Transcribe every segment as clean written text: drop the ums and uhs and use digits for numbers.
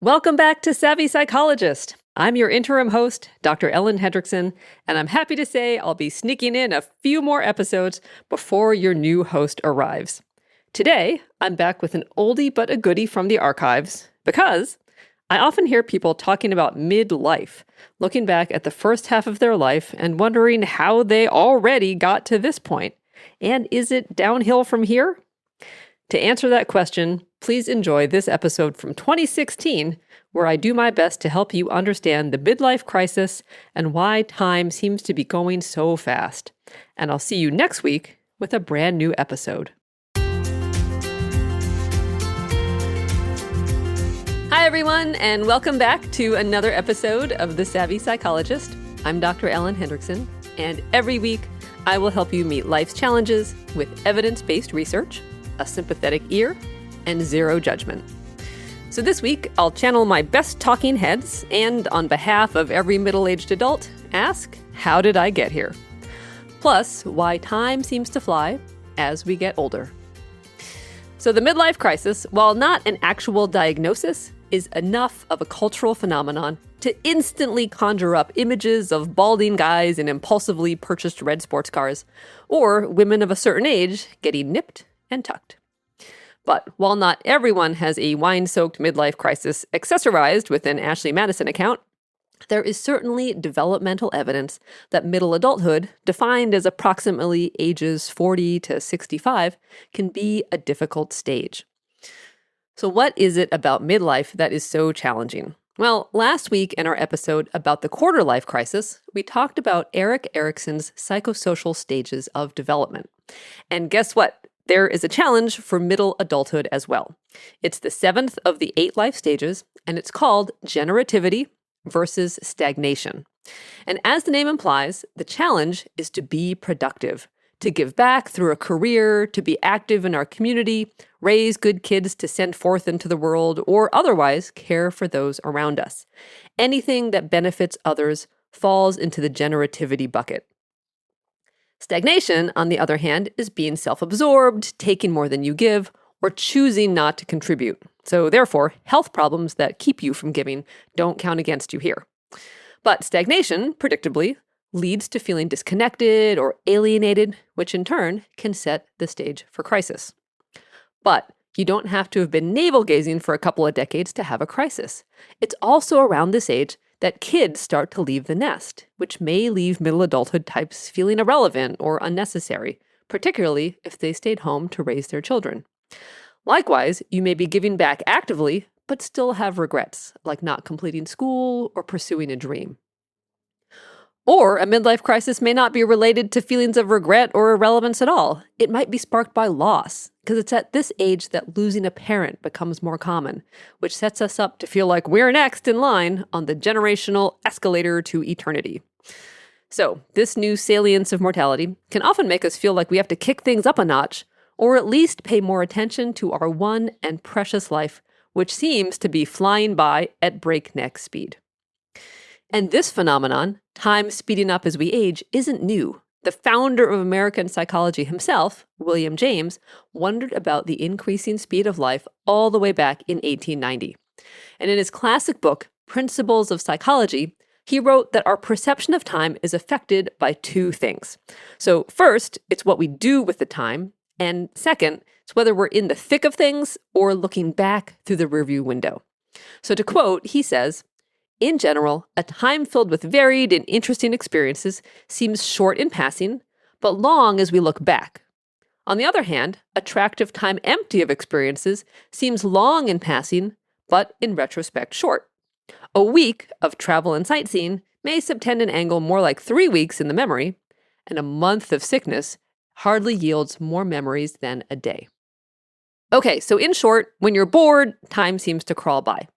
Welcome back to Savvy Psychologist. I'm your interim host, Dr. Hendriksen, and I'm happy to say I'll be sneaking in a few more episodes before your new host arrives. Today, I'm back with an oldie but a goodie from the archives because I often hear people talking about midlife, looking back at the first half of their life and wondering how they already got to this point. And is it downhill from here? To answer that question, please enjoy this episode from 2016, where I do my best to help you understand the midlife crisis and why time seems to be going so fast. And I'll see you next week with a brand new episode. Hi, everyone, and welcome back to another episode of The Savvy Psychologist. I'm Dr. Hendriksen, and every week I will help you meet life's challenges with evidence-based research, a sympathetic ear, and zero judgment. So this week, I'll channel my best talking heads and, on behalf of every middle-aged adult, ask, how did I get here? Plus, why time seems to fly as we get older. So the midlife crisis, while not an actual diagnosis, is enough of a cultural phenomenon to instantly conjure up images of balding guys in impulsively purchased red sports cars, or women of a certain age getting nipped and tucked. But while not everyone has a wine-soaked midlife crisis accessorized with an Ashley Madison account, there is certainly developmental evidence that middle adulthood, defined as approximately ages 40 to 65, can be a difficult stage. So what is it about midlife that is so challenging? Well, last week in our episode about the quarter life crisis, we talked about Erik Erikson's psychosocial stages of development. And guess what? There is a challenge for middle adulthood as well. It's the 7th of the 8 life stages, and it's called generativity versus stagnation. And as the name implies, the challenge is to be productive, to give back through a career, to be active in our community, raise good kids to send forth into the world, or otherwise care for those around us. Anything that benefits others falls into the generativity bucket. Stagnation, on the other hand, is being self-absorbed, taking more than you give, or choosing not to contribute. So therefore, health problems that keep you from giving don't count against you here. But stagnation, predictably, leads to feeling disconnected or alienated, which in turn can set the stage for crisis. But you don't have to have been navel-gazing for a couple of decades to have a crisis. It's also around this age that kids start to leave the nest, which may leave middle adulthood types feeling irrelevant or unnecessary, particularly if they stayed home to raise their children. Likewise, you may be giving back actively, but still have regrets, like not completing school or pursuing a dream. Or a midlife crisis may not be related to feelings of regret or irrelevance at all. It might be sparked by loss, because it's at this age that losing a parent becomes more common, which sets us up to feel like we're next in line on the generational escalator to eternity. So, this new salience of mortality can often make us feel like we have to kick things up a notch, or at least pay more attention to our one and precious life, which seems to be flying by at breakneck speed. And this phenomenon, time speeding up as we age, isn't new. The founder of American psychology himself, William James, wondered about the increasing speed of life all the way back in 1890. And in his classic book, Principles of Psychology, he wrote that our perception of time is affected by two things. So first, it's what we do with the time. And second, it's whether we're in the thick of things or looking back through the rearview window. So to quote, he says, "In general, a time filled with varied and interesting experiences seems short in passing, but long as we look back. On the other hand, a tract of time empty of experiences seems long in passing, but in retrospect short. A week of travel and sightseeing may subtend an angle more like 3 weeks in the memory, and a month of sickness hardly yields more memories than a day." Okay, so in short, when you're bored, time seems to crawl by.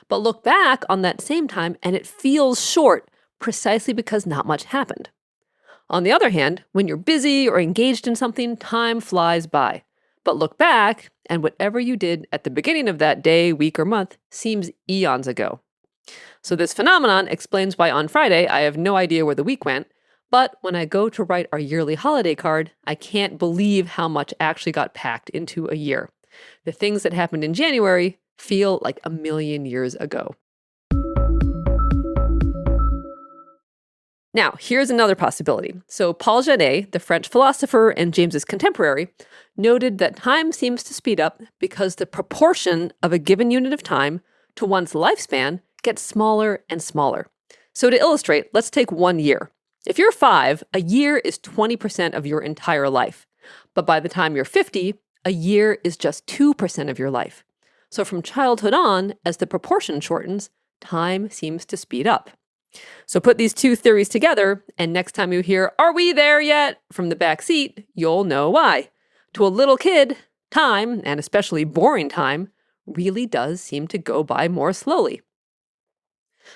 But look back on that same time and it feels short precisely because not much happened. On the other hand, when you're busy or engaged in something, time flies by. But look back and whatever you did at the beginning of that day, week, or month seems eons ago. So this phenomenon explains why on Friday I have no idea where the week went, but when I go to write our yearly holiday card, I can't believe how much actually got packed into a year. The things that happened in January feel like a million years ago. Now, here's another possibility. So Paul Janet, the French philosopher and James's contemporary, noted that time seems to speed up because the proportion of a given unit of time to one's lifespan gets smaller and smaller. So to illustrate, let's take 1 year. If you're 5, a year is 20% of your entire life. But by the time you're 50, a year is just 2% of your life. So from childhood on, as the proportion shortens, time seems to speed up. So put these two theories together, and next time you hear, "Are we there yet?" from the back seat, you'll know why. To a little kid, time, and especially boring time, really does seem to go by more slowly.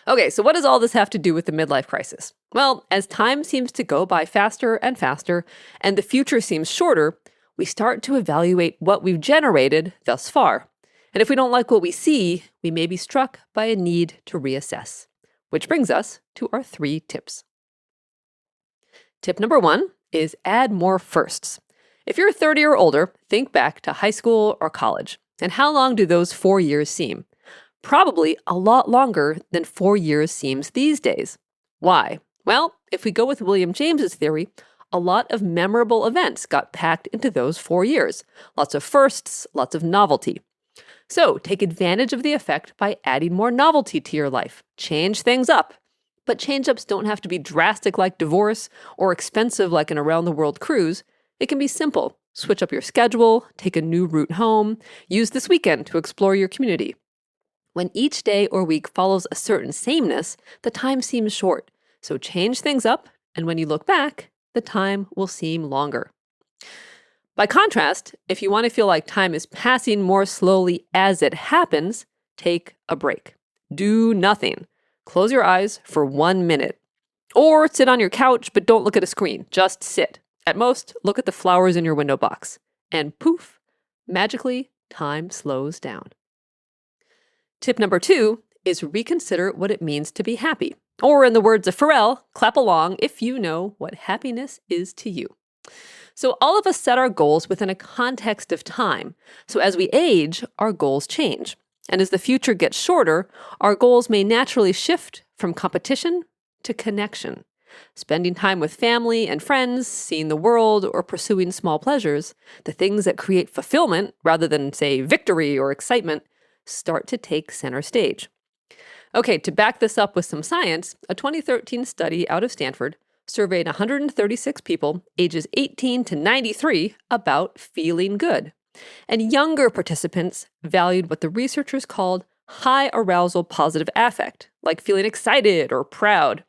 Okay, so what does all this have to do with the midlife crisis? Well, as time seems to go by faster and faster, and the future seems shorter, we start to evaluate what we've generated thus far. And if we don't like what we see, we may be struck by a need to reassess. Which brings us to our 3 tips. Tip number 1 is add more firsts. If you're 30 or older, think back to high school or college. And how long do those 4 years seem? Probably a lot longer than 4 years seems these days. Why? Well, if we go with William James's theory, a lot of memorable events got packed into those 4 years. Lots of firsts, lots of novelty. So take advantage of the effect by adding more novelty to your life. Change things up. But change-ups don't have to be drastic like divorce or expensive like an around-the-world cruise. It can be simple. Switch up your schedule, take a new route home, use this weekend to explore your community. When each day or week follows a certain sameness, the time seems short. So change things up, and when you look back, the time will seem longer. By contrast, if you want to feel like time is passing more slowly as it happens, take a break. Do nothing. Close your eyes for 1 minute. Or sit on your couch, but don't look at a screen. Just sit. At most, look at the flowers in your window box. And poof, magically, time slows down. Tip number 2 is reconsider what it means to be happy. Or in the words of Pharrell, clap along if you know what happiness is to you. So all of us set our goals within a context of time. So as we age, our goals change. And as the future gets shorter, our goals may naturally shift from competition to connection. Spending time with family and friends, seeing the world, or pursuing small pleasures, the things that create fulfillment rather than, say, victory or excitement, start to take center stage. Okay, to back this up with some science, a 2013 study out of Stanford surveyed 136 people ages 18 to 93 about feeling good. And younger participants valued what the researchers called high arousal positive affect, like feeling excited or proud,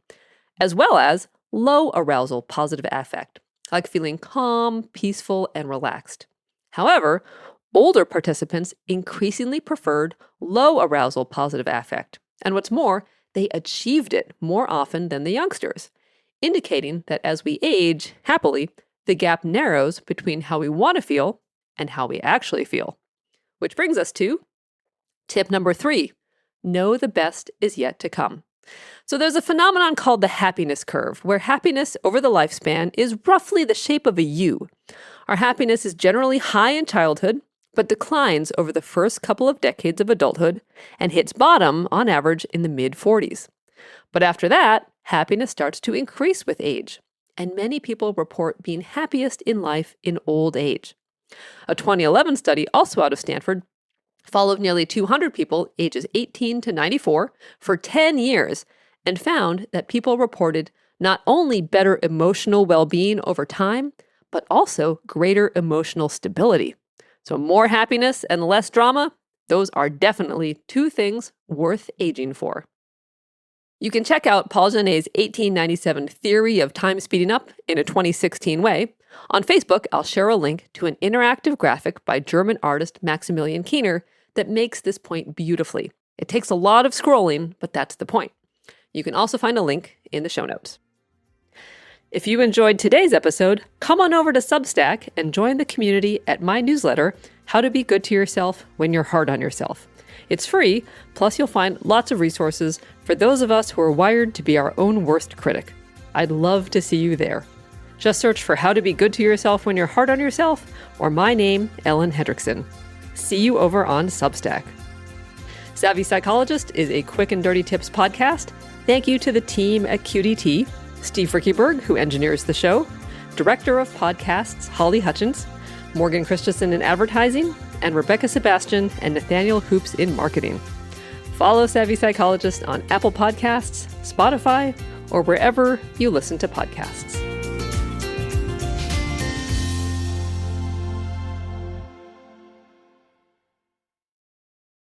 as well as low arousal positive affect, like feeling calm, peaceful, and relaxed. However, older participants increasingly preferred low arousal positive affect. And what's more, they achieved it more often than the youngsters, indicating that as we age, happily, the gap narrows between how we want to feel and how we actually feel. Which brings us to tip number 3, know the best is yet to come. So there's a phenomenon called the happiness curve, where happiness over the lifespan is roughly the shape of a U. Our happiness is generally high in childhood, but declines over the first couple of decades of adulthood and hits bottom on average in the mid-40s. But after that, happiness starts to increase with age, and many people report being happiest in life in old age. A 2011 study, also out of Stanford, followed nearly 200 people ages 18 to 94 for 10 years and found that people reported not only better emotional well-being over time, but also greater emotional stability. So more happiness and less drama, those are definitely 2 things worth aging for. You can check out Paul Janet's 1897 theory of time speeding up in a 2016 way. On Facebook, I'll share a link to an interactive graphic by German artist Maximilian Kiener that makes this point beautifully. It takes a lot of scrolling, but that's the point. You can also find a link in the show notes. If you enjoyed today's episode, come on over to Substack and join the community at my newsletter, How to Be Good to Yourself When You're Hard on Yourself. It's free, plus you'll find lots of resources for those of us who are wired to be our own worst critic. I'd love to see you there. Just search for How to Be Good to Yourself When You're Hard on Yourself or my name, Ellen Hendriksen. See you over on Substack. Savvy Psychologist is a quick and dirty tips podcast. Thank you to the team at QDT, Steve Frickeberg, who engineers the show, Director of Podcasts, Holly Hutchins, Morgan Christensen in advertising, and Rebecca Sebastian and Nathaniel Hoops in marketing. Follow Savvy Psychologist on Apple Podcasts, Spotify, or wherever you listen to podcasts.